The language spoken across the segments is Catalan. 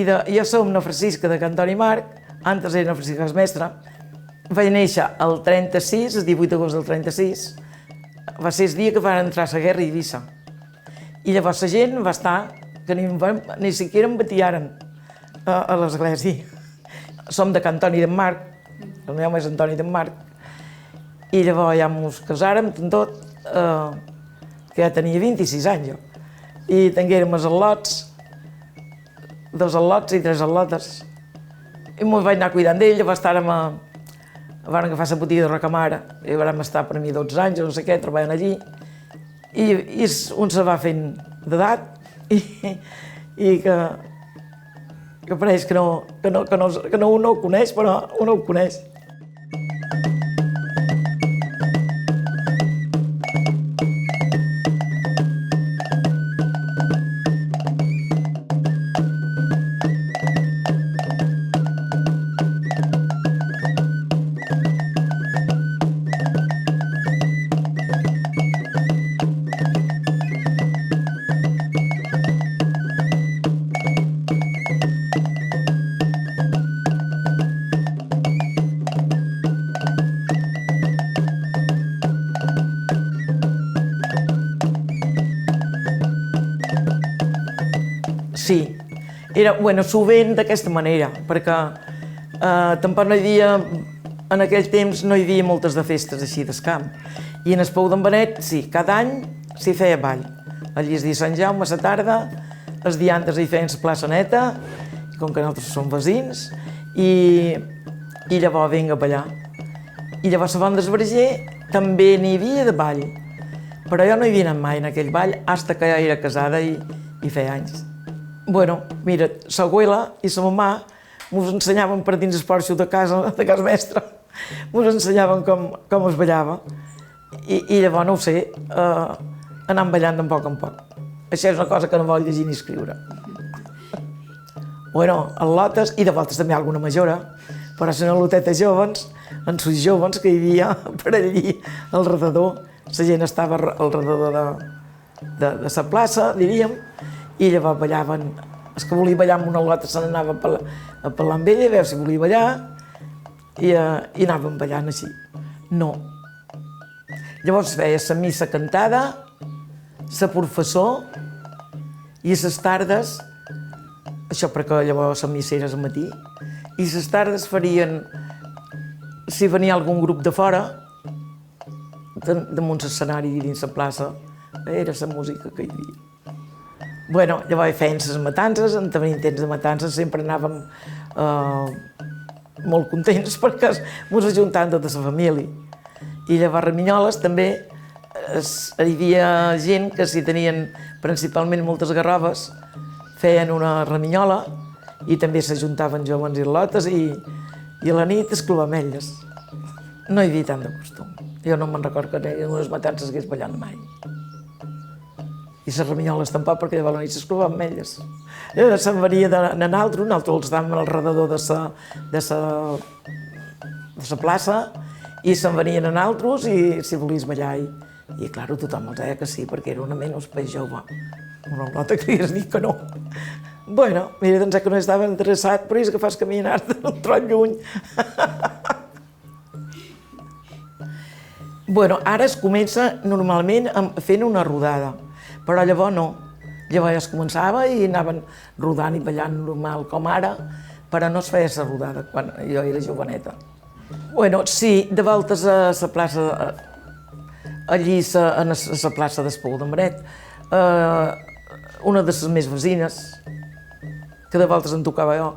jo som na Francisca de Cantoni Marc, antes era na Francisca Mestre, vaig néixer el 36, el 18 d'agost del 36, va ser el dia que va entrar la guerra a Eivissa. I llavors la gent va estar, que ni siquiera em batiaren a l'església. Som de Cantoni d'en Marc, el meu nom és Antoni d'en Marc, i llavors ja ens casàrem, tot, que ja tenia 26 anys jo. I tinguérem els al·lots, 2 al·lots i 3 al·lotes. I ens vaig anar cuidant d'ell, llavors estàrem van agafar la botiga de Rocamara, i vam estar per mi 12 anys o no sé què, treballant allí, i un se va fent d'edat, i que pareix que un no ho coneix, però un no ho coneix. Sí, s'ho veien d'aquesta manera, perquè tampoc no hi havia, en aquell temps no hi havia moltes de festes així d'escamp. I en el Pou d'en Benet, sí, cada any s'hi feia ball. Allí es dia Sant Jaume a la tarda, els diantres hi feien la plaça neta, com que nosaltres som veïns, i llavors vinga a ballar. I llavors a Font d'Esbarger també n'hi havia de ball, però jo no hi havia anat mai en aquell ball, fins que jo era casada i feia anys. Mira, l'abuela i la mamà ens ensenyaven per dins el porxo de casa mestra, ens ensenyaven com es ballava. I llavors, no ho sé, anàvem ballant de poc en poc. Això és una cosa que no vol llegir ni escriure. Al·lotes, i de voltes també alguna majora, però són al·loteta joves, en sus joves que hi havia per allí al redador. La gent estava al redador de la plaça, diríem, i llavors ballaven. Els que volia ballar amb una al·lota se n'anava a parlar amb ella, a veure si volia ballar, i anàvem ballant així. No. Llavors feia la missa cantada, la professor, i les tardes, això perquè llavors la missa era al matí, i les tardes farien, si venia algun grup de fora, damunt l'escenari dins la plaça, era la música que hi havia. Llavors feien les matances, en tenint temps de matances sempre anàvem molt contents perquè ens ajuntàvem tota la família. I llavors Raminyoles també hi havia gent que si tenien principalment moltes garroves feien una raminyola i també s'ajuntaven joves i lotes i a la nit es clovaven elles. No hi havia tant de costum. Jo no me'n recordo que en unes matances hagués ballant mai. I les raminyoles tampoc, perquè llavors la nit s'esclovava amb elles. Se'n venia de naltros, nosaltres els estàvem alrededor de la plaça, i se'n venien a naltros i si volies ballar. I clar, tothom els deia que sí, perquè era una menys peix jove. Una nota que hagués dit que no. Mira, doncs que no estava interessat, però és que fas caminar-te un tron lluny. Ara es comença normalment fent una rodada, però llavors no. Llavors ja es començava i anaven rodant i ballant normal com ara, però no es feia la rodada quan jo era joveneta. Sí, de voltes a la plaça, allí a la plaça del Pou d'en Benet, una de les més veïnes, que de voltes em tocava jo,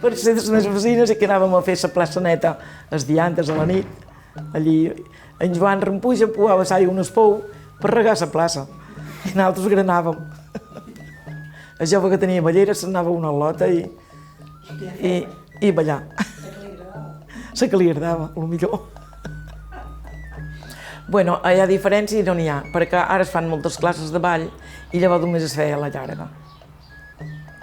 per ser de les més veïnes i que anàvem a fer la plaça neta els diantres a la nit. Allí en Joan Rampuja pujava a un espou per regar la plaça. I nosaltres granàvem. El jove que tenia ballera s'anava a una al·lota i ballar. La que li agradava, potser. Hi ha diferència i no n'hi ha, perquè ara es fan moltes classes de ball i llavors només es feia la llarga.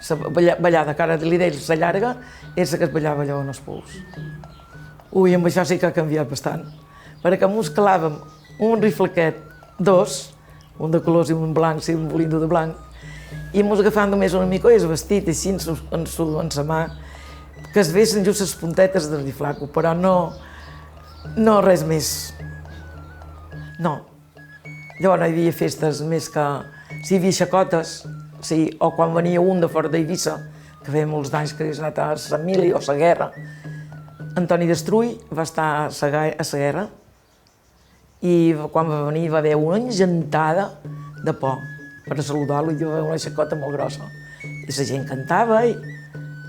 La ballada que ara li deia la llarga és la que es ballava allò en els pous. Amb això sí que ha canviat bastant, perquè ens clavàvem un riflequet, dos, un de colors i un blanc, sí, un bolindo de blanc, i mos agafant només una mica el vestit, així, en la mà, que es veien just les puntetes del riflaco, però no res més. No. Llavors no hi havia festes més que... Si hi havia xacotes, o quan venia un de fora d'Eivissa, que feia molts d'anys que hagués anat a Sant Mili o a la guerra, Antoni Destruy va estar a la guerra i quan va venir va haver una engentada de por per a saludar-lo i hi va haver una xacota molt grossa. I la gent cantava, i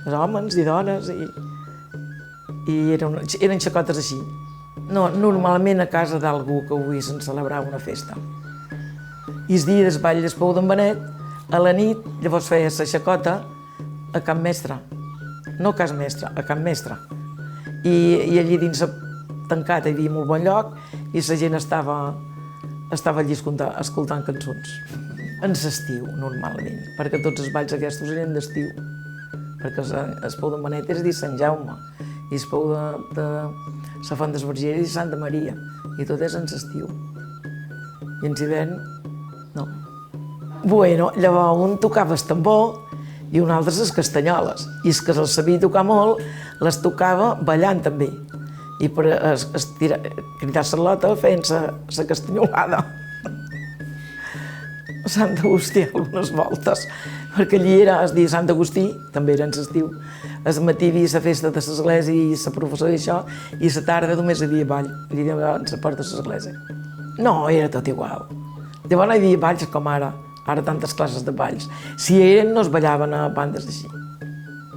els homes i dones, i eren xacotes així. No, normalment a casa d'algú que volguessin celebrar una festa. I el dia del ball del Pou d'en Benet, a la nit, llavors feia la xacota a Can Mestre. No a Cas Mestre, a Can Mestre. I allí dins tancat hi havia molt bon lloc i la gent estava allí escoltant cançons. En l'estiu, normalment, perquè tots els balls aquests eren d'estiu. Perquè el Pou d'en Benet és de Sant Jaume i el Pou de la Font d'Esverger és de Santa Maria i tot és en l'estiu. I en l'hivern, no. Bueno, llavors un tocava el tambor i un altre les castanyoles. I els que se'ls sabia tocar molt, les tocava ballant també. I per cridar Sarlota feien la castanyolada. A Sant Agustí algunes voltes, perquè allí era el dia de Sant Agustí, també era en l'estiu. Al matí hi havia la festa de l'església i la professora i això, i a la tarda només hi havia ball, allí a la porta de l'església. No, era tot igual. Llavors no hi havia balls com ara tantes classes de balls. Si eren, no es ballaven a bandes així.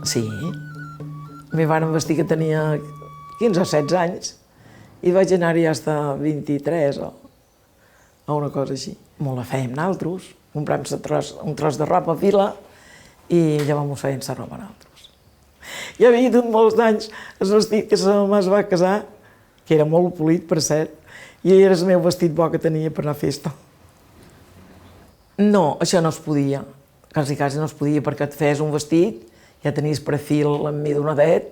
Sí. A mi van vestir que tenia 15 o 16 anys i vaig anar-hi fins a 23 o una cosa així. Molt la fèiem nosaltres, compràvem un tros de roba a fila i llavors m'ho feien la roba nosaltres. I havia dut molts anys el vestit que la mama es va casar, que era molt polit, per cert, i era el meu vestit bo que tenia per anar a festa. No, això no es podia, quasi no es podia, perquè et feies un vestit, ja tenies perfil amb mi donadet,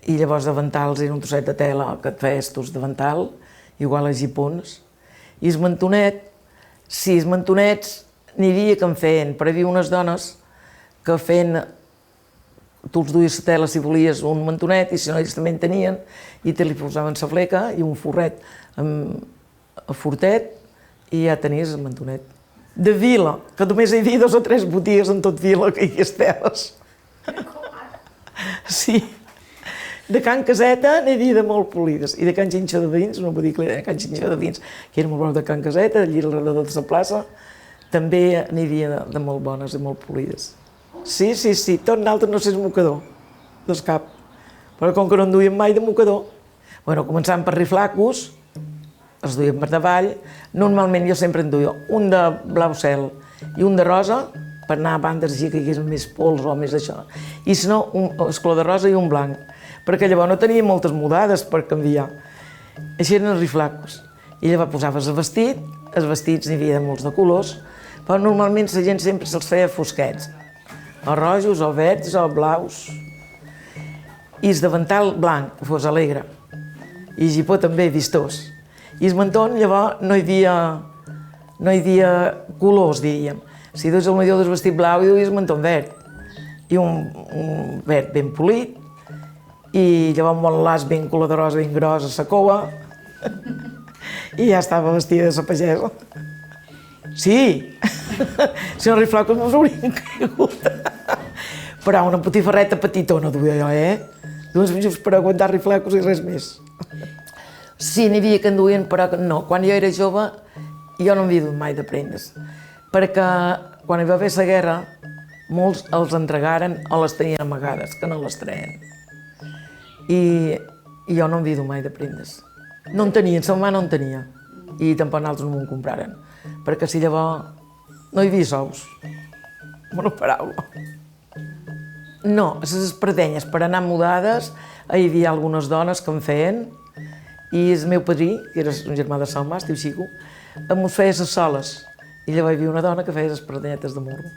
i llavors davantals era un trosset de tela que et feies tu de davantal, igual a gipons. I el mantonet, sí, els mantonets n'hi havia que en feien, però hi havia unes dones que feien, tu els duies la tela si volies un mantonet, i si no ells també en tenien, i te li posaven la fleca i un forret amb fortet, i ja tenies el mantonet. De Vila, que només hi havia 2 o 3 botigues en tot Vila que hi hagués teles. Sí. De Can Caseta n'hi havia de molt polides, i de Can Xinxa de Dins, una botiga de Can Xinxa de Dins, que era molt bona de Can Caseta, allí al redador de la plaça, també n'hi havia de molt bones i molt polides. Sí, tot nosaltres no sé mocador, del cap, però com que no en duien mai de mocador, començant per riflacos, els duien per davall. Normalment jo sempre en duia un de blau cel i un de rosa, per anar a bandes així que hi hagués més pols o més això. I si no, el color de rosa i un blanc, perquè llavors no tenia moltes mudades per canviar. Així eren els riflacos. I llavors posaves el vestit, els vestits n'hi havia de molts de colors, però normalment la gent sempre se'ls feia fosquets, o rojos, o verds, o blaus. I el davantal blanc, que fos alegre, i el gipó també vistós. I el mantón, llavors, no hi havia colors, diríem. Si dues el millor del vestit blau, hi duies el mantón verd. I un verd ben polit, i llavors un las ben color de rosa, ben gros a la cova, i ja estava vestida de la pagesa. Sí! Si no riflacos no us haurien caigut. Però una botifarreta petitona duia jo, Dues just per aguantar riflacos i res més. Sí, n'hi havia que en duien, però no. Quan jo era jove, jo no havia dut mai de prendes. Perquè quan hi va haver la guerra, molts els entregaren o les tenien amagades, que no les treien. I jo no havia dut mai de prendes. No en tenien, la mama no en tenia. I tampoc nosaltres no m'ho compraren. Perquè si llavors no hi havia sous. Bona paraula. No, les espardenyes per anar mudades, hi havia algunes dones que en feien, i el meu padrí, que era un germà de Salmà, es diu Xico, em feia les soles. I llavors hi havia una dona que feia les espardenyetes de morro.